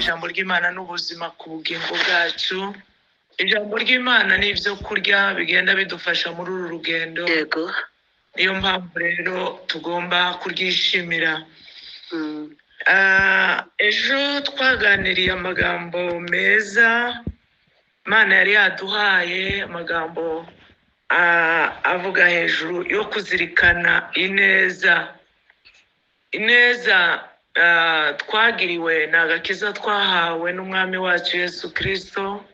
ijambo ry'Imana n'ubuzima ku bugingo bwacu. Ijambo ry'Imana ni ibyo kurya bigenda bidufasha muri uru rugendo. Yego. Niyo mpamvu rero tugomba kuryishimira. Ejo twaganiriye amagambo meza Imana yari yaduhaye, amagambo avuga hejuru yo kuzirikana ineza. Ineza twagiriwe ni agakiza twahawe n'umwami wacu Yesu Kristo,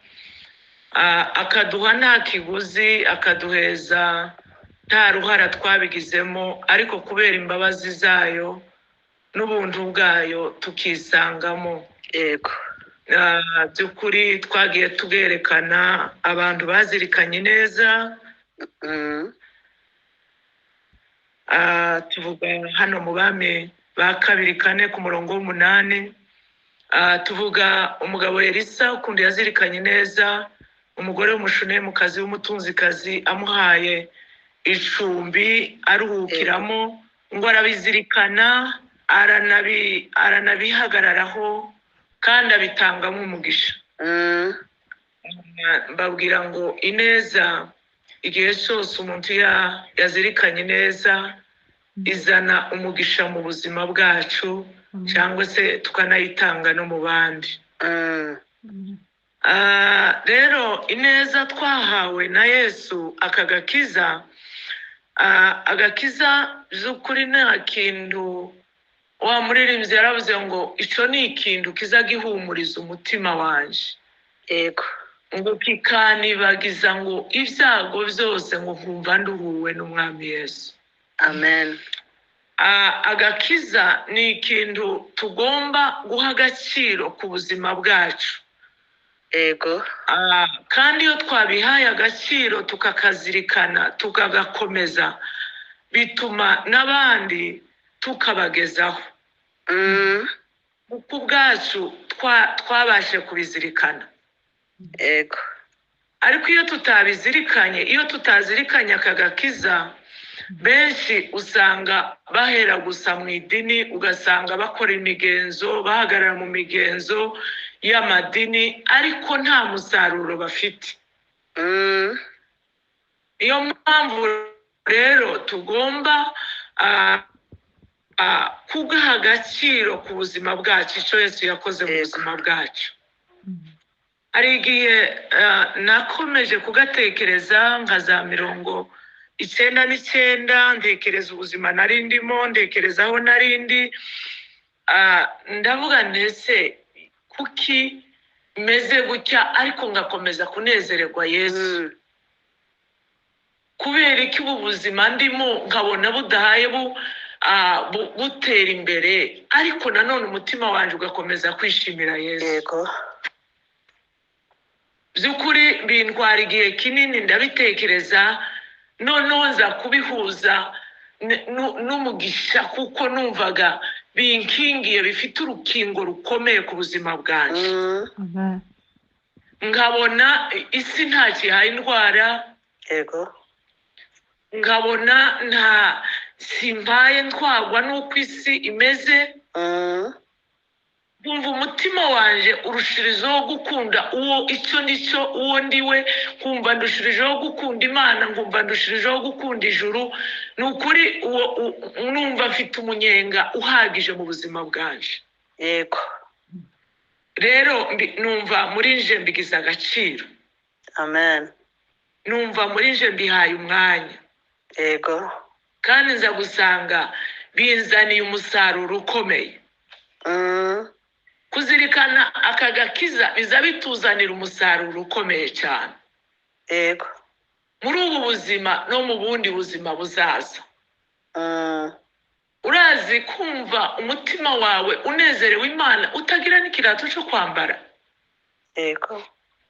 akaduha nta kiguzi, akaduheza nta ruhara twabigizemo, ariko kubera imbabazi zayo n'ubuntu bwayo tukisangamo. Yego. By'ukuri twagiye tugerekana abantu bazirikanye neza. Tuvuga hano mu Bami ba 2:4 ku murongo w'8. Tuvuga umugabo Elisa ukundi yazirikanye neza umugore w'umushunemukazi w'umutunzikazi amuhaye icumbi aruhukiramo, ngo arabizirikana aranabihagararaho kandi abitangamo umugisha. Mbabwira ngo ineza igihe cyose umuntu yazirikanye neza izana umugisha mu buzima bwacu, cyangwa se tukanayitanga no mu bandi. Rero ineza twahawe na Yesu, akagakiza, agakiza by'ukuri nta kintu. Wa muririmbyi yaravuze ngo icyo ni ikintu kiza gihumuriza umutima wanje. Yego. Ngo kikanibagiza ngo ibyago byose ngo nkumva nduhuwe n'umwami Yesu. Amen. Agakiza ni ikintu tugomba guha agaciro ku buzima bwacu. Yego. Kandi iyo twabihaye agaciro tukakazirikana tukagakomeza, bituma n'abandi tukabagezaho. Kuko ubwacu twabashe kubizirikana. Yego. Ariko iyo tutabizirikanye, iyo tutazirikanye akagakiza, benshi usanga bahera gusa mu idini, ugasanga bakora imigenzo, bahagarara mu migenzo y'amadini, ariko nta musaruro bafite. Iyo mpamvu rero tugomba kugaha agaciro ku buzima bwacu, icyo Yesu yakoze mu buzima bwacu. Hari igihe nakomeje kugatekereza nka za 99, ntekereza ubuzima nari ndimo, ntekereza aho narindi. Ndavuga ndetse kuki meze gutya ariko ngakomeza kunezererwa Yesu? Kubera iki ubu buzima ndimo nkabona budahaye butera imbere, ariko nanone umutima wanjye ugakomeza kwishimira Yesu? Yego. By'ukuri bintwara igihe kinini ndabitekereza, noneho nza kubihuza n'umugisha, kuko numvaga binkingiye, bifite urukingo rukomeye ku buzima bwanjye. Nkabona isi nta kihaye indwara. Yego. Nkabona nta simbaye ntwagwa n'uko isi imeze. Kumva umutima wanje urushirijeho gukunda icyo nicyo, uwo ndiwe. Kumva ndushirijeho gukunda Imana, nkumva ndushirijeho gukunda ijuru. Ni ukuri numva mfite umunyenga uhagije mu buzima bwanje. Yego. Rero numva muri nje mbigize agaciro. Amen. Numva muri nje mbihaye umwanya. Yego. Kandi nza gusanga binzaniye umusaruro ukomeye. Kuzirikana akagakiza biza bituzanira umusaruro ukomeye cyane. Yego. Muri ubu buzima no mu bundi buzima buzaza. Urazi kumva umutima wawe unezerewe Imana utagira n'ikirato cyo kwambara? Yego.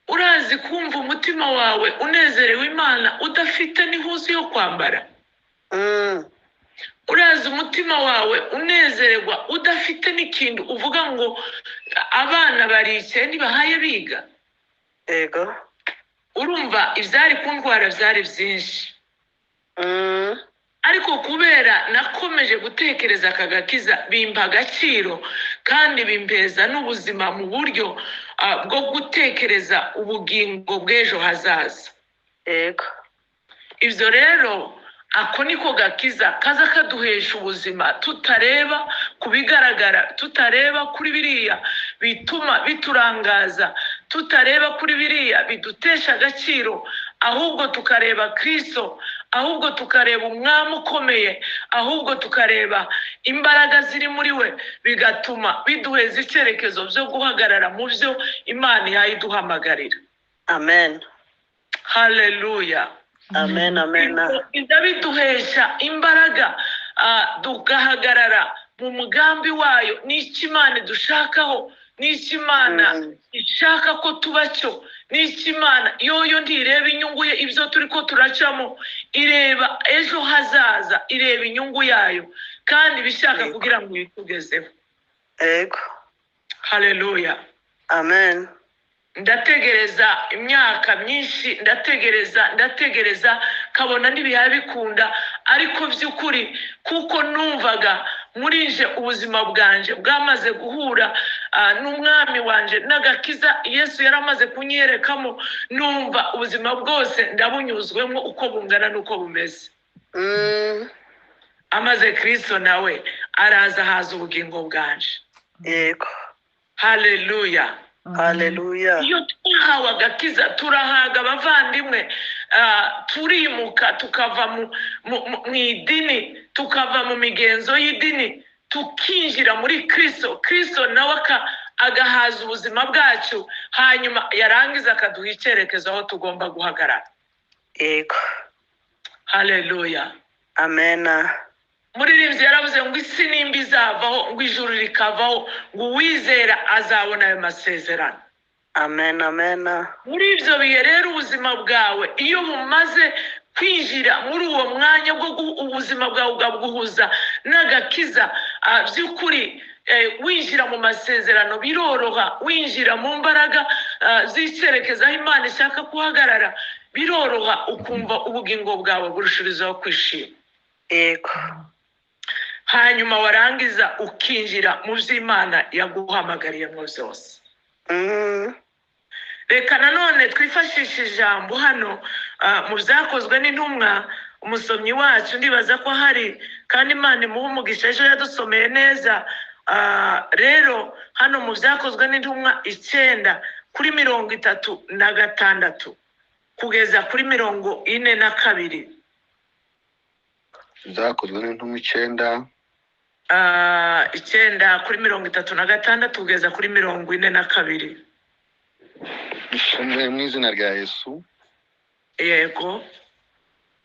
Urazi kumva umutima wawe unezerewe Imana udafite n'ihuzu yo kwambara? Urazi umutima wawe unezererwa udafite n'ikintu uvuga ngo abana baricaye ntibahaye biga? Yego. Urumva ibyari kundwara byari byinshi. ariko kubera nakomeje gutekereza aka gakiza bimpa agaciro kandi bimpeza n'ubuzima mu buryo bwo gutekereza ubugingo bw'ejo hazaza. Yego. Ibyo rero ako niko gakiza kaza kaduhesha ubuzima, tutareba kubigaragara, tutareba kuri biriya bituma biturangaza, tutareba kuri biriya bidutesha agaciro, ahubwo tukareba Kristo, ahubwo tukareba umwami ukomeye, ahubwo tukareba imbaraga ziri muri we, bigatuma biduheza icyerekezo byo guhagarara mu byo Imana yayiduhamagarira. Amen. Haleluya. Amen. Amen. Ibyo biduhesha imbaraga tugahagarara mu mugambi wayo, n'icyo Imana dushakaho, n'icyo Imana ishaka ko tuba cyo, n'icyo Imana yoyo ntireba inyungu ye ibyo turi ko turacamo, ireba ejo hazaza, ireba inyungu yayo kandi bishaka kugira ngo yitugezeho. Yego. Haleluya. Amen. Ndategereza imyaka myinshi, ndategereza kabona n'ibiha bikunda, ariko by'ukuri kuko numvaga muri nje ubuzima bwanje bwamaze guhura n'umwami wanje n'agakiza Yesu yaramaze kunyerekamo, numva ubuzima bwose ndabunyuzwemo uko bungana n'uko bumeze. Amaze Kristo nawe araza haza ubugingo bwanje. Yego. Haleluya. Haleluya. Iyo twahawe agakiza turahaga abavandimwe, turimuka tukava mu idini, tukava mu migenzo y'idini, tukinjira muri Kristo. Kristo nawe agahaza ubuzima bwacu, hanyuma yarangiza akaduha icyerekezo aho tugomba guhagarara. Yego. Haleluya. Amen. Muririmbyi yaravuze ngo isi nimba izavaho, ngo ijuru rikavaho, ngo uwizera azabona ayo masezerano. Amen. Amen. Muri ibyo bihe rero ubuzima bwawe iyo bumaze kwinjira muri uwo mwanya bwo ubuzima bwawe ugabuhuza n'agakiza, by'ukuri winjira mu masezerano biroroha, winjira mu mbaraga z'icyerekezo aho Imana ishaka kuhagarara biroroha, ukumva ubugingo bwawe burushirizaho kwishima. Yego. Hanyuma warangiza ukinjira mu by'Imana yaguhamagariyemo byose. Reka nanone twifashishe ijambo hano mu byakozwe n'intumwa, umusomyi wacu ndibaza ko hari kandi Imana imuha umugisha, ejo yadusomeye neza. Rero hano mu byakozwe n'intumwa 9:36 kugeza kuri 42. Byakozwe n'intumwa 9 kuri 36 kugeza kuri 42. Isomwe mu izina rya Yesu. Yego.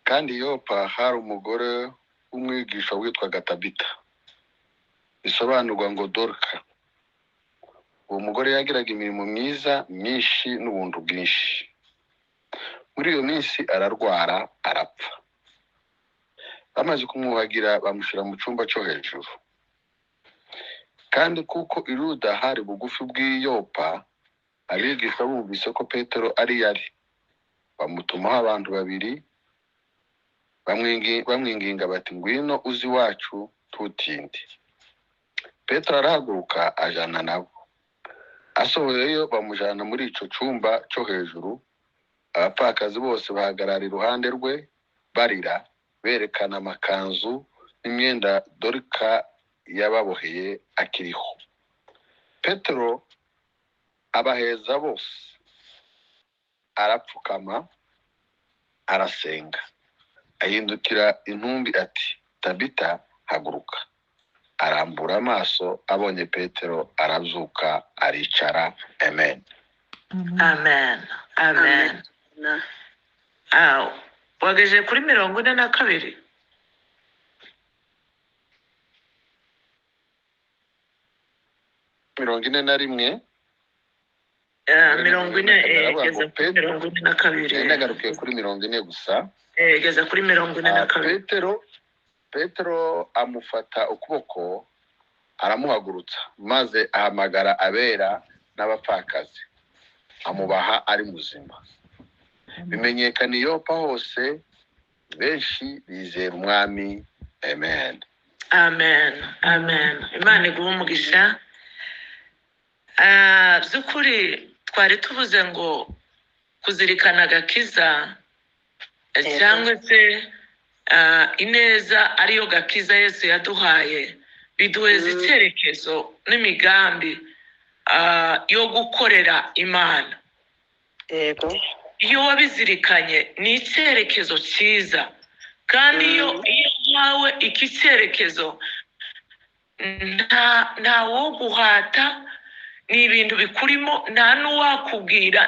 Kandi Yopa hari umugore w'umwigisha witwaga Tabita, bisobanurwa ngo Dorka. Uwo mugore yagiraga imirimo myiza myinshi n'ubuntu bwinshi. Muri iyo minsi ararwara arapfa. Bamaze kumwuhagira bamushyira mu cyumba cyo hejuru. Kandi kuko i Luda hari bugufi bw'Iyopa, abigisha bumvise ko Petero ari yari, bamutumaho abantu babiri bamwinginga bati ngwino uzi wacu tutinde. Petero arahaguruka ajana nabo. Asohoyeyo bamujana muri ico cyumba cyo hejuru. Abapfakazi bose bahagarara iruhande rwe barira, berekana amakanzu n'imyenda Dorika yababoheye akiriho. Petero abaheza bose, arapfukama arasenga, ahindukira intumbi ati Tabita haguruka. Arambura amaso, abonye Petero arazuka aricara. Amen. Amen. Amen. Wageje kuri 42. 41. 42. Ndagarukiye kuri 40 gusa. Geza kuri 42. Petero amufata ukuboko aramuhagurutsa, maze ahamagara abera n'abapfakazi, amubaha ari muzima. Bimenyekana Yopa hose benshi bizera umwami. Amen. amen amen. Imana iguhe umugisha. By'ukuri twari tuvuze ngo kuzirikana agakiza cyangwa se ineza ariyo gakiza Yesu yaduhaye, biduheza icyerekezo n'imigambi yo gukorera Imana. Yego. Iyo wabizirikanye ni icyerekezo cyiza, kandi iyo wawe iki cyerekezo nta wo guhata, ni ibintu bikurimo, nta n'uwakubwira,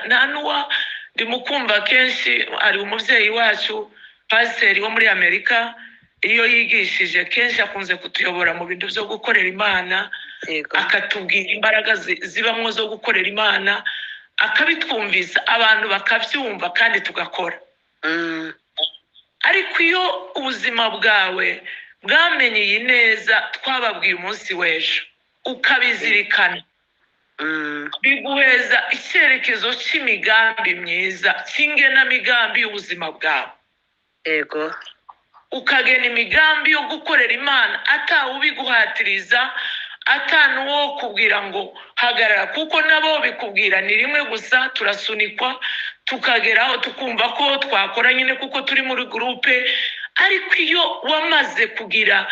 ndimo kumva kenshi ari umubyeyi wacu pasiteri wo muri Amerika, iyo yigishije kenshi akunze kutuyobora mu bintu byo gukorera Imana, akatubwira imbaraga zibamwo zo gukorera Imana, akabitwumvisa abantu bakabyumva kandi tugakora. Ariko iyo ubuzima bwawe bwamenye iyi neza twababwiye umunsi w'ejo, ukabizirikana, biguheza icyerekezo cy'imigambi myiza, cy'ingenamigambi y'ubuzima bwawe. Yego. Ukagena imigambi yo gukorera Imana atawubiguhatiriza, atanuwo kubwira ngo hagarara, kuko nabo bikubwira ni rimwe gusa, turasunikwa tukageraho tukumva ko twakora nyine kuko turi muri gurupe. Ariko iyo wamaze kugira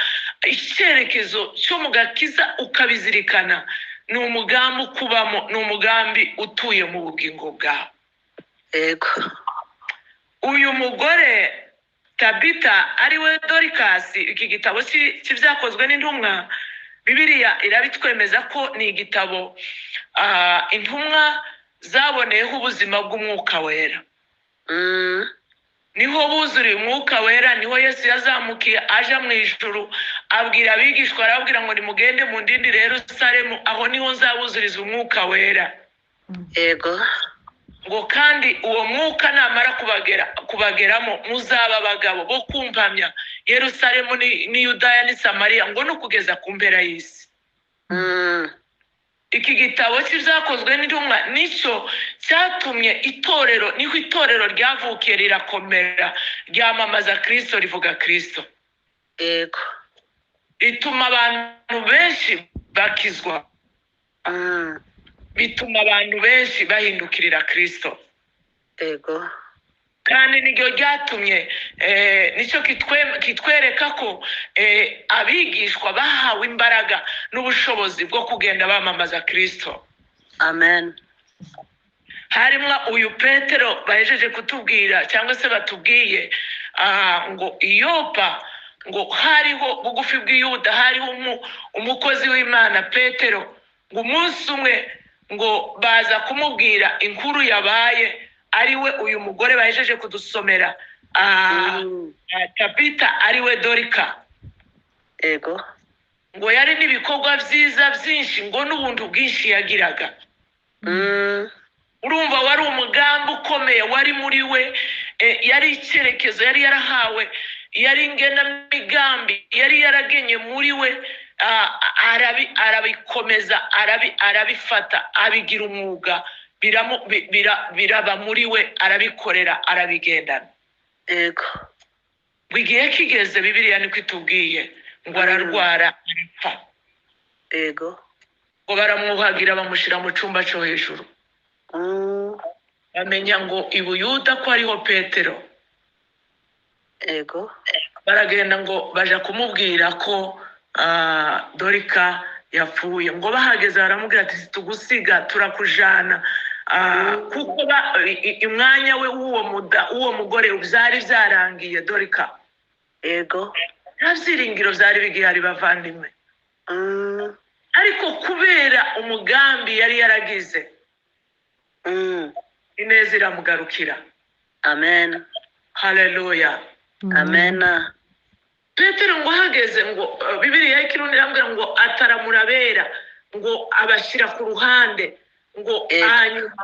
icyerekezo cyo mu gakiza ukabizirikana, ni umugambi ukubamo, ni umugambi utuye mu bugingo bwawe. Yego. Uyu mugore Tabita ariwe Dorikasi, iki gitabo cy'ibyakozwe n'intumwa, Bibiliya irabitwemeza ko ni igitabo intumwa zaboneyeho ubuzima bw'umwuka wera. Niho buzuriye umwuka wera, niho Yesu yazamukiye aja mu ijuru, abwira abigishwa, arababwira ngo nimugende mu ndindire Yerusalemu, aho niho nzabuzuriza umwuka wera. Yego. Ngo kandi uwo mwuka namara kubageramo, muzaba abagabo bo kumpamya Yerusalemu ni Yudaya ni Samariya, ngo no kugeza ku mpera y'isi. Iki gitabo cy'ibyakozwe n'intumwa nicyo cyatumye niho itorero ryavukiye rirakomera, ryamamaza Kristo, rivuga Kristo. Yego. Rituma abantu benshi bakizwa, bituma abantu benshi bahindukirira Kristo. Yego. Kandi niryo ryatumye nicyo kitwereka ko abigishwa bahawe imbaraga n'ubushobozi bwo kugenda bamamaza Kristo. Amen. Harimo uyu Petero bahejeje kutubwira, cyangwa se batubwiye ngo Iyopa, ngo hariho bugufi bw'Iyuda hariho umukozi w'Imana Petero, ngo umunsi umwe ngo baza kumubwira inkuru yabaye, ariwe uyu mugore bahejeje kudusomera, Tabita ariwe Dorika. Yego. Ngo yari n'ibikorwa byiza byinshi, ngo n'ubuntu bwinshi yagiraga. Urumva wari umugambi ukomeye wari muri we, yari icyerekezo yari yarahawe, yari ingenamigambi yari yaragenye muri we, arabikomeza, arabifata, abigira umwuga, biraba muri we, arabikorera, arabigendana. Yego. Igihe kigeze, Bibiliya niko itubwiye, ngo ararwara arapfa. Yego. Ngo baramwuhagira bamushyira mu cyumba cyo hejuru. Bamenya ngo i Buyuda ko ariho Petero. Yego. Baragenda ngo baja kumubwira ko Dorika yapfuye. Ngo bahageze baramubwira ati tugusiga turakujana, kuko umwanya we uwo mugore byari byarangiye Dorika. Yego. Nta byiringiro byari bigihari bavandimwe. Ariko kubera umugambi yari yaragize, ineza iramugarukira. Amen. Haleluya. Amen. Petero ngo ahageze, ngo Bibiliya y'ikirundi irambwira ngo ataramurabera, ngo abashyira ku ruhande, ngo hanyuma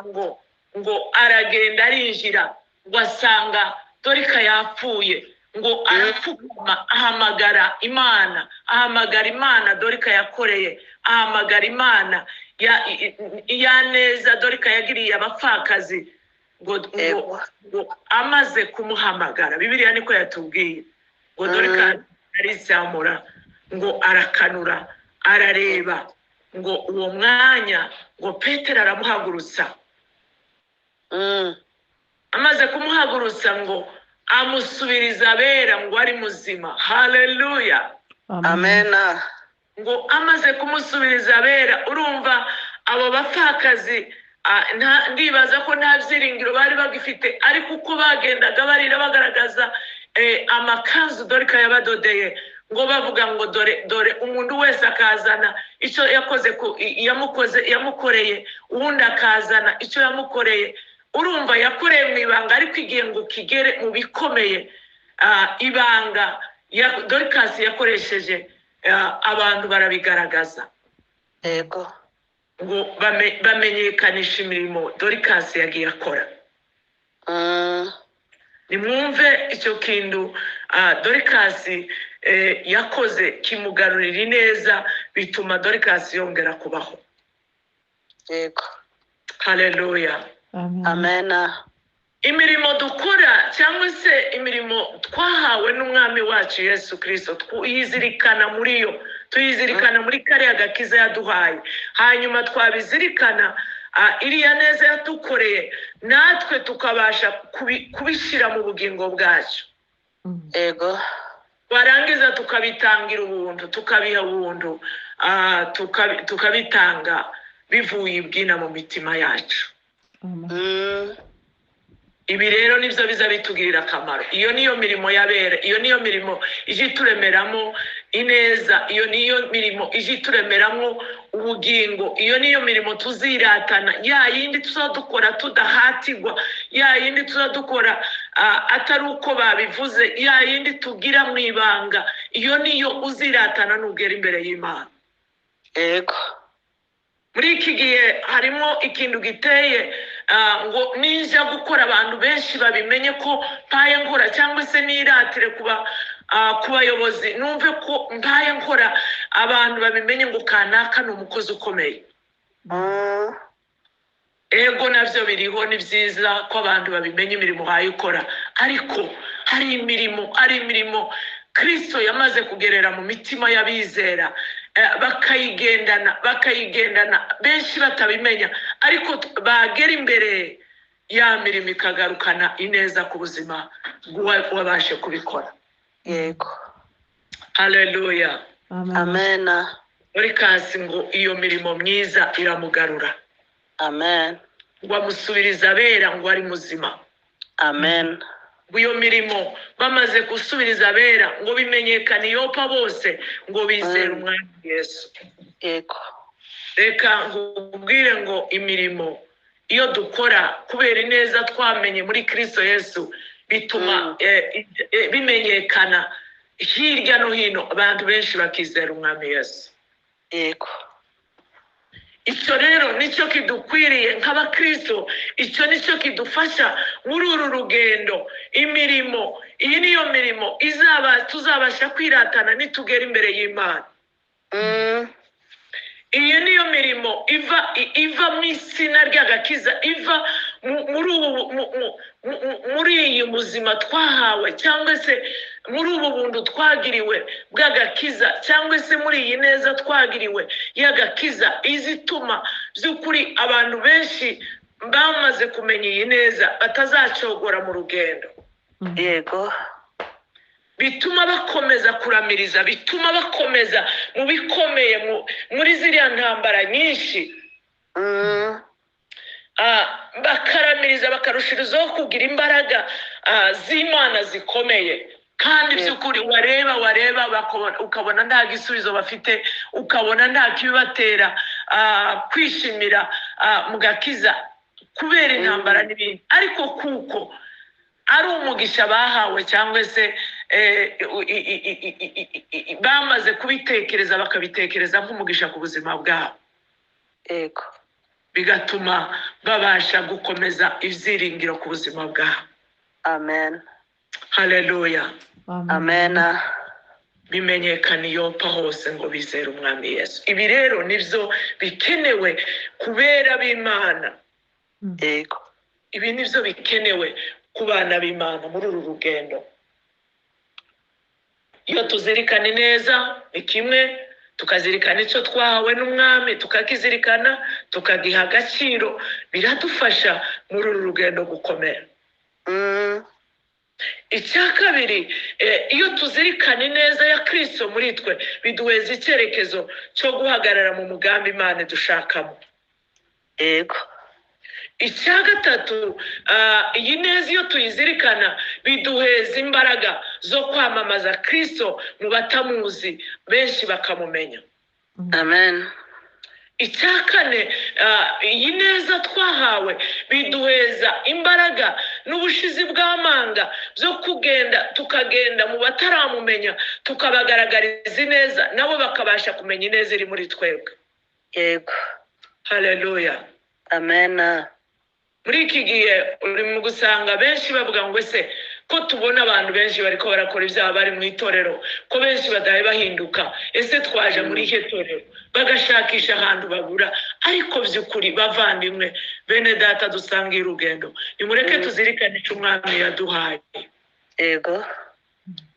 ngo aragenda arinjira, ngo asanga Dorika yapfuye, ngo arapfukama ahamagara Imana Dorika yakoreye, ahamagara Imana ya neza Dorika yagiriye abapfakazi, Yego. ngo amaze kumuhamagara, Bibiliya niko yatubwiye ngo Dorcas arisamura ngo arakanura arareba ngo uwo mwanya ngo Petero aramuhagurutsa. Amaze kumuhagurutsa ngo amusubiriza abera ngo ari muzima. Haleluya. Amen. Ngo amaze kumusubiriza abera, urumva abo bapfakazi ndibaza ko nta byiringiro bari bagifite, ariko uko bagendaga barira bagaragaza amakanzu Dorcas yabadodeye, ngo bavuga ngo dore umuntu wese akazana icyo yamukoreye, uwundi akazana icyo yamukoreye. Urumva yakoreye mu ibanga, ariko igihe ngo kigere mu bikomeye, ibanga ya Dorcas yakoresheje abantu barabigaragaza. Yego. Ngo bamenyekanisha imirimo Dorcas yagiye akora. Nimwumve icyo kintu Dorcas yakoze kimugarurira neza, bituma Dorcas yongera kubaho. Yego. Haleluya. Amen. Imirimo dukora cyangwa se imirimo twahawe n'umwami wacu Yesu Kristo, tuyizirikana muri kariya gakiza yaduhaye, hanyuma twabizirikana iriya neza yatukoreye, natwe tukabasha kubishyira mu bugingo bwacu. Yego. Warangiza tukabitangira ubuntu, tukabiha ubuntu, tukabitanga bivuye ibwina mu mitima yacu. Ibi rero nibyo biza bitugirira akamaro. Iyo niyo mirimo yabera, iyo niyo mirimo ije turemeramo ineza, iyo niyo mirimo ije turemeramo ubugingo, iyo niyo mirimo tuziratana, ya yindi tuzadukora tudahatirwa, ya yindi tuzadukora atari uko babivuze, ya yindi tugira mu ibanga, iyo niyo uziratana nugera imbere y'Imana. Yego. Muri iki gihe harimo ikintu giteye ngo ninja gukora abantu benshi babimenye ko mpaye nkora, cyangwa se niratire kuba kubayobozi numve ko mpaye nkora, abantu babimenye ngo kanaka ni umukozi ukomeye. Ego navyo biriho, ni byiza ko abantu babimenye imirimo haye ukora, ariko hari imirimo Kristo yamaze kugerera mu mitima y'abizera, bakayigendana benshi batabimenya, ariko bagera imbere ya mirimo ikagarukana ineza ku buzima wabashe kubikora. Yego. Haleluya. Amen. Dorcas ngo iyo mirimo myiza iramugarura. Amen. Ngo amusubiriza abera ngo ari muzima. Amen. Iyo mirimo bamaze gusubiriza abera ngo bimenyekane Yopa bose ngo bizere umwami Yesu. Yego. Reka ngubwire ngo imirimo iyo dukora kubera ineza twamenye muri Kristo Yesu, bituma bimenyekana hirya no hino, abantu benshi bakizera umwami Yesu. Yego. Icyo rero nicyo kidukwiriye nk'abakristo, icyo nicyo kidufasha muri uru rugendo. Imirimo, iyi niyo mirimo tuzabasha kwiratana nitugera imbere y'Imana. Iyi niyo mirimo iva mu izina ry'agakiza, iva muri iyi buzima twahawe, cyangwa se muri ubu buntu twagiriwe bw'agakiza, cyangwa se muri iyi neza twagiriwe y'agakiza, izituma by'ukuri abantu benshi bamaze kumenya iyi neza batazacogora mu rugendo. Yego. Bituma bakomeza kuramiriza, bituma bakomeza mu bikomeye, muri ziriya ntambara nyinshi, bakaramiriza bakarushirizaho kugira imbaraga z'Imana zikomeye. Kandi by'ukuri wareba ukabona nta gisubizo bafite, ukabona nta kibibatera kwishimira mu gakiza kubera intambara n'ibindi, ariko kuko ari umugisha bahawe, cyangwa se bamaze kubitekereza bakabitekereza nk'umugisha ku buzima bwabo. Yego. Bigatuma babasha gukomeza ibyiringiro ku buzima bwabo. Amen. Haleluya. Amen. Bimenyekana Yopa hose ngo bizere umwami Yesu. Ibi rero nibyo bikenewe kubera b'Imana. Yego. ibi nivyo bikenewe ku bana b'Imana muri uru rugendo. Iyo tuzirikana neza ni kimwe, tukazirikana icyo twahawe n'umwami, tukakizirikana, tukagiha agaciro, biradufasha muri uru rugendo gukomera. Icya kabiri, iyo tuzirikana neza ya Kristo muri twe, biduheza icyerekezo cyo guhagarara mu mugambi Imana dushakamo. Yego. Icya gatatu, iyi neza iyo tuyizirikana biduheza imbaraga zo kwamamaza Kristo mu batamuzi, benshi bakamumenya. Amen. Icya kane, iyi neza twahawe biduheza imbaraga n'ubushizi bw'amanga byo kugenda tukagenda mu bataramumenya, tukabagaragariza neza, nabo bakabasha kumenya ineza iri muri twebwe. Yego. Haleluya. Amen. Muri iki gihe uri mu gusanga benshi bavuga ngo ese ko tubona abantu benshi bariko barakora ibyaha bari mu itorero, ko benshi badahe bahinduka, ese twaje muri ihe torero, bagashakisha ahantu babura. Ariko by'ukuri bavandimwe bene data dusangiye urugendo, nimureke tuzirikane icyo umwami yaduhaye. Yego.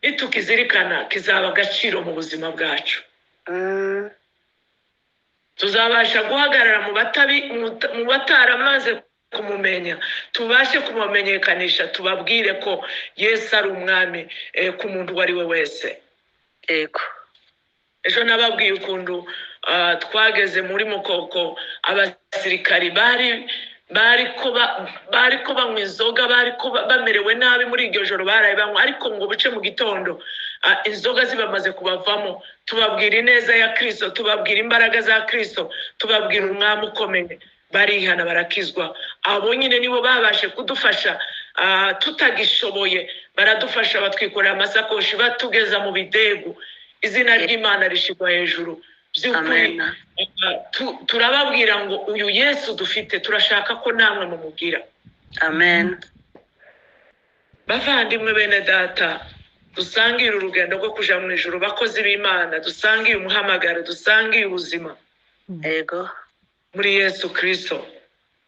Nitukizirikana kizaba agaciro mu buzima bwacu. Tuzabasha guhagarara mu bataramaze kumumenya, tubashe kumumenyekanisha, tubabwire ko Yesu ari umwami ku muntu uwo ari we wese. Yego. Ejo nababwiye ukuntu twageze muri Mukoko, abasirikari bariko banywa inzoga, bariko bamerewe nabi muri iryo joro, baraye banywa, ariko ngo buce mu gitondo inzoga zibamaze kubavamo, tubabwira ineza ya Kristo, tubabwira imbaraga za Kristo, tubabwira umwami ukomeye, barihana barakizwa. Abo nyine nibo babashe kudufasha, tutagishoboye baradufasha, batwikorera amasakoshi, batugeza mu bidegu. Izina ry'Imana rishigwa hejuru. By'ukuri turababwira ngo uyu Yesu dufite, turashaka ko namwe mumubwira. Amen. Bavandimwe bene data, dusangiye urugendo rwo kuja mu ijuru, bakozi b'Imana, dusangiye umuhamagaro, dusangiye ubuzima. Yego. Muri Yesu Kristo.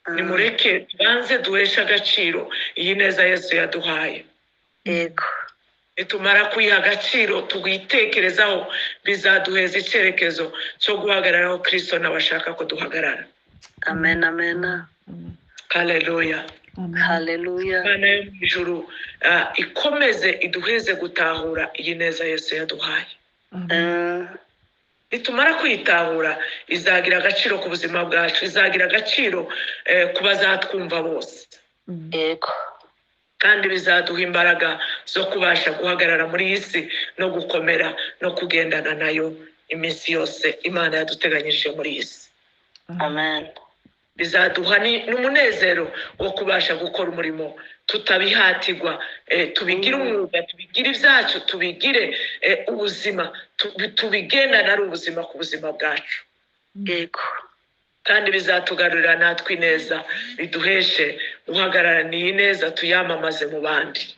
Nimureke tubanze duhesha agaciro iyi neza Yesu yaduhaye. Yego. Nitumara kuyiha agaciro, tugitekerezaho, bizaduheza icyerekezo cyo guhagararaho Kristo n'abashaka ko duhagarara. Amen. Amen. Haleluya. Haleluya. Imana yo mu ijuru ikomeze iduheze gutahura iyi neza Yesu yaduhaye. Nitumara kuyitahura, izagira agaciro ku buzima bwacu, izagira agaciro ku bazatwumva bose. Yego. Kandi bizaduha imbaraga zo kubasha guhagarara muri iyi si no gukomera no kugendana nayo iminsi yose Imana yaduteganyirije muri iyi si. Amen. Bizaduha n'umunezero wo kubasha gukora umurimo, tutabihatirwa, tubigire umwuga, tubigire ibyacu, tubigire ubuzima, tubigendana ari ubuzima ku buzima bwacu. Yego. Kandi bizatugarurira natwe ineza, biduheshe guhagararana iyi neza, tuyamamaze mu bandi.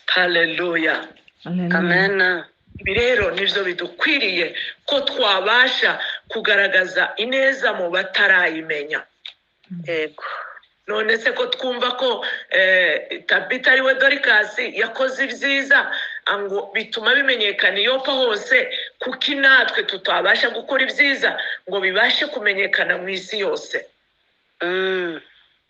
Haleluya. Amen. Ibi rero nivyo bidukwiriye ko twabasha kugaragaza ineza mu batarayimenya. Yego. None se ko twumva ko Tabita ari we Dorikasi yakoze ibyiza, ngo bituma bimenyekana Yopa hose, kuki natwe tutabasha gukora ibyiza ngo bibashe kumenyekana mu isi yose?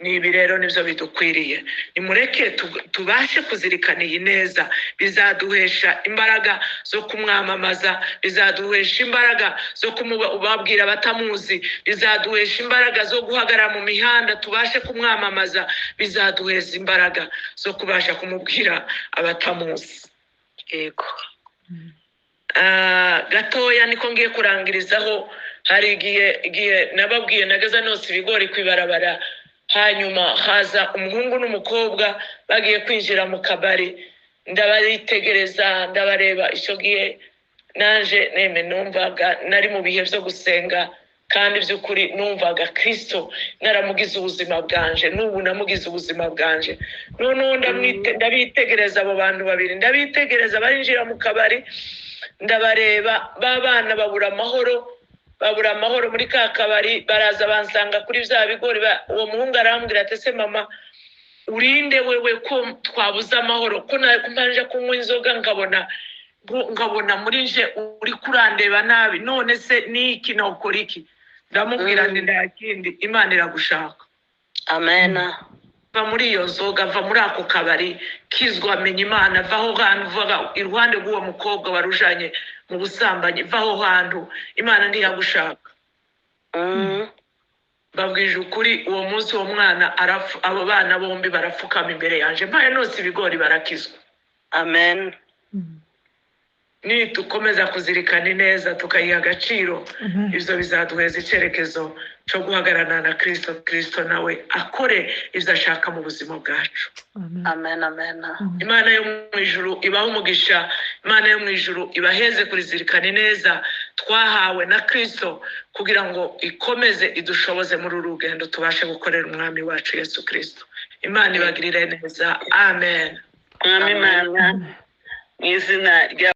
Nibi rero nivyo bidukwiriye. Nimureke tubashe kuzirikana iyi neza, bizaduhesha imbaraga zo kumwamamaza, bizaduhesha imbaraga zo kumubabwira batamuzi, bizaduhesha imbaraga zo guhagarara mu mihanda tubashe kumwamamaza, bizaduhesha imbaraga zo kubasha kumubwira abatamuzi. Yego. Gatoya niko ngiye kurangirizaho. Hari igihe nababwiye nageza nose ibigori kwibarabara, hanyuma haza umuhungu n'umukobwa bagiye kwinjira mu kabari, ndabaritegereza, ndabareba. Icyo gihe naje numvaga nari mu bihe byo gusenga, kandi by'ukuri numvaga Kristo naramugize ubuzima bwanje, n'ubu namugize ubuzima bwanje. Noneho ndabitegereza abo bantu babiri, ndabitegereza barinjira mu kabari, ndabareba, babana babura amahoro, babura amahoro muri ka kabari, baraza bansanga kuri bya bigori. Uwo muhungu arambwira ati ese mama urinde wewe ko twabuze amahoro, ko naje kunywa inzoga nkabona muri nje uri kurandeba nabi, none se niki nokora iki? Ndamubwira nti nta kindi, Imana iragushaka. Amen. Va muri iyo nzoga, va muri ako kabari, kizwa amenya Imana, vaho hantu, vaga iruhande rw'uwo mukobwa warujanye mu busambanyi, vaho hantu, Imana ntiyagushaka. Babwije ukuri, uwo munsi uwo mwana abo bana bombi barapfukama imbere yanje, mpaye nose ibigori barakizwa. Amen. Nitukomeza kuzirikana neza tukayiha agaciro, ibyo bizaduheza icyerekezo cyo guhagararana na Kristo nawe akore ibyo ashaka mu buzima bwacu. Amen. Amen. Imana yo mu ijuru ibahe umugisha, Imana yo mu ijuru ibaheze kurizirikana neza twahawe na Kristo, kugira ngo ikomeze idushoboze muri uru rugendo tubashe gukorera umwami wacu Yesu Kristo. Imana ibagirire neza. Amen. Amen. Mu izina rya